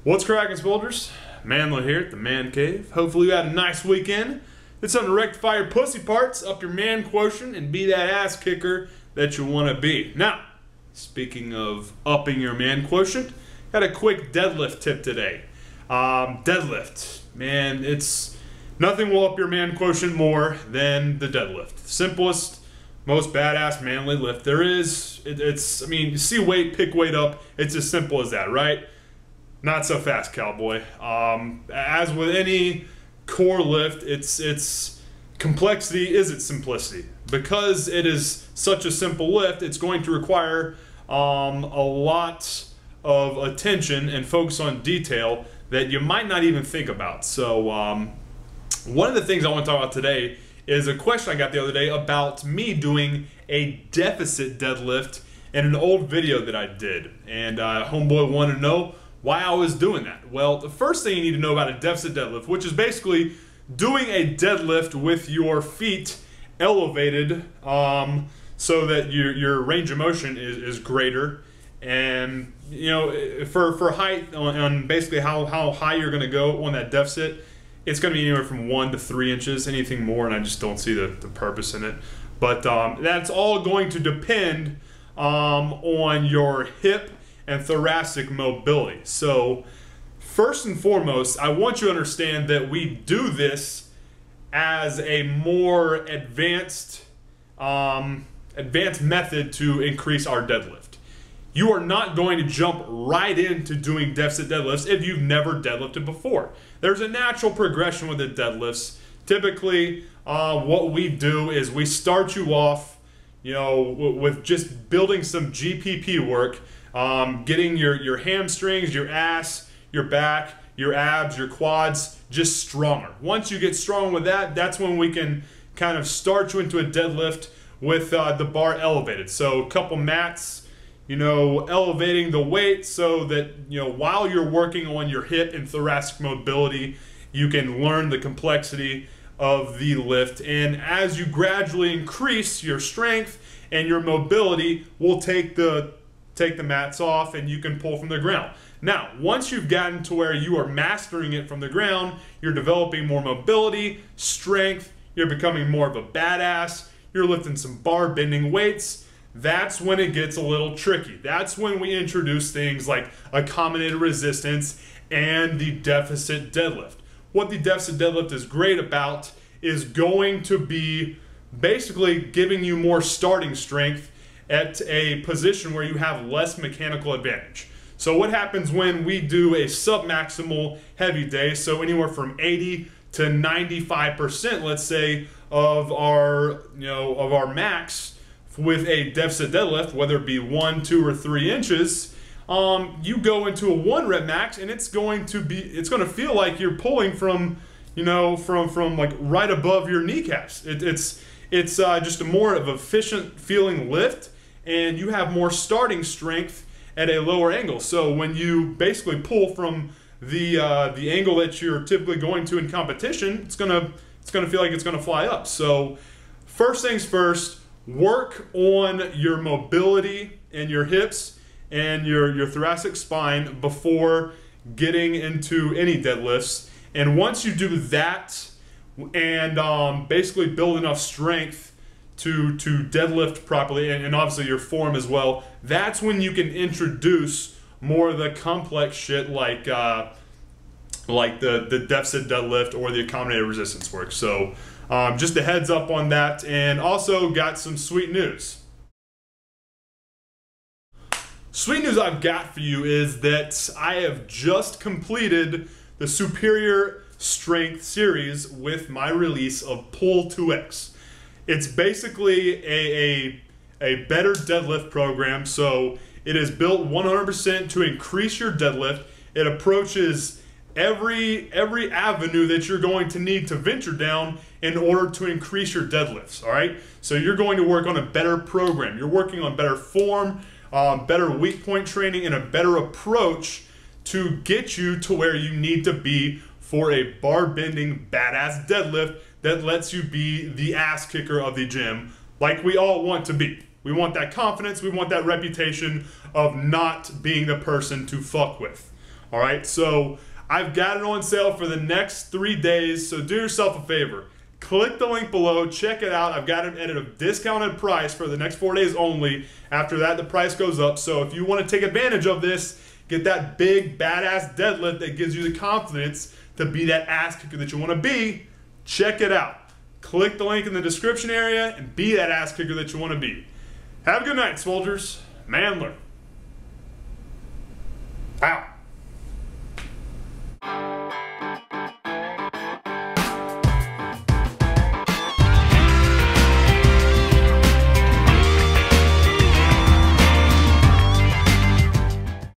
What's cracking, soldiers? MANdler here at the Man Cave. Hopefully you had a nice weekend. It's time to rectify your pussy parts, up your man quotient, and be that ass kicker that you want to be. Now, speaking of upping your man quotient, got a quick deadlift tip today. Deadlift, man, it's nothing will up your man quotient more than the deadlift. Simplest, most badass manly lift there is. I mean, you see weight, pick weight up. It's as simple as that, right? Not so fast, cowboy. As with any core lift, its complexity is its simplicity. Because it is such a simple lift, it's going to require a lot of attention and focus on detail that you might not even think about. So one of the things I want to talk about today is a question I got the other day about me doing a deficit deadlift in an old video that I did. And homeboy wanted to know why I was doing that. Well, the first thing you need to know about a deficit deadlift, which is basically doing a deadlift with your feet elevated so that your range of motion is greater. And you know, for height, on basically how high you're going to go on that deficit, it's going to be anywhere from 1 to 3 inches. Anything more, and I just don't see the purpose in it. But that's all going to depend on your hip and thoracic mobility. So first and foremost, I want you to understand that we do this as a more advanced method to increase our deadlift. You are not going to jump right into doing deficit deadlifts if you've never deadlifted before. There's a natural progression with the deadlifts. Typically, what we do is we start you off, you know, with just building some GPP work, getting your hamstrings, your ass, your back, your abs, your quads just stronger. Once you get strong with that, that's when we can kind of start you into a deadlift with the bar elevated. So a couple mats, you know, elevating the weight so that, you know, while you're working on your hip and thoracic mobility, you can learn the complexity of the lift. And as you gradually increase your strength and your mobility, we'll take the mats off and you can pull from the ground. Now, once you've gotten to where you are mastering it from the ground, you're developing more mobility, strength, you're becoming more of a badass, you're lifting some bar bending weights, that's when it gets a little tricky. That's when we introduce things like accommodated resistance and the deficit deadlift. What the deficit deadlift is great about is going to be basically giving you more starting strength at a position where you have less mechanical advantage. So what happens when we do a submaximal heavy day, so anywhere from 80 to 95%, let's say, of our max with a deficit deadlift, whether it be 1, 2, or 3 inches, you go into a 1 rep max, and it's going to feel like you're pulling from, you know, from like right above your kneecaps. It's just a more of efficient feeling lift, and you have more starting strength at a lower angle. So when you basically pull from the angle that you're typically going to in competition, it's gonna feel like it's gonna fly up. So first things first, work on your mobility and your hips and your thoracic spine before getting into any deadlifts. And once you do that and basically build enough strength to deadlift properly, and obviously your form as well, that's when you can introduce more of the complex shit like the deficit deadlift or the accommodated resistance work. So just a heads up on that. And also got some sweet news. Sweet news I've got for you is that I have just completed the Superior Strength series with my release of Pull 2X. It's basically a better deadlift program. So it is built 100% to increase your deadlift. It approaches every avenue that you're going to need to venture down in order to increase your deadlifts. All right, so you're going to work on a better program. You're working on better form, better weak point training, and a better approach to get you to where you need to be for a bar bending badass deadlift that lets you be the ass kicker of the gym, like we all want to be. We want that confidence, we want that reputation of not being the person to fuck with. All right, so I've got it on sale for the next 3 days, so do yourself a favor. Click the link below, check it out. I've got it at a discounted price for the next 4 days only. After that, the price goes up. So if you want to take advantage of this, get that big, badass deadlift that gives you the confidence to be that ass kicker that you want to be, check it out. Click the link in the description area and be that ass kicker that you want to be. Have a good night, soldiers. MANdler. Out.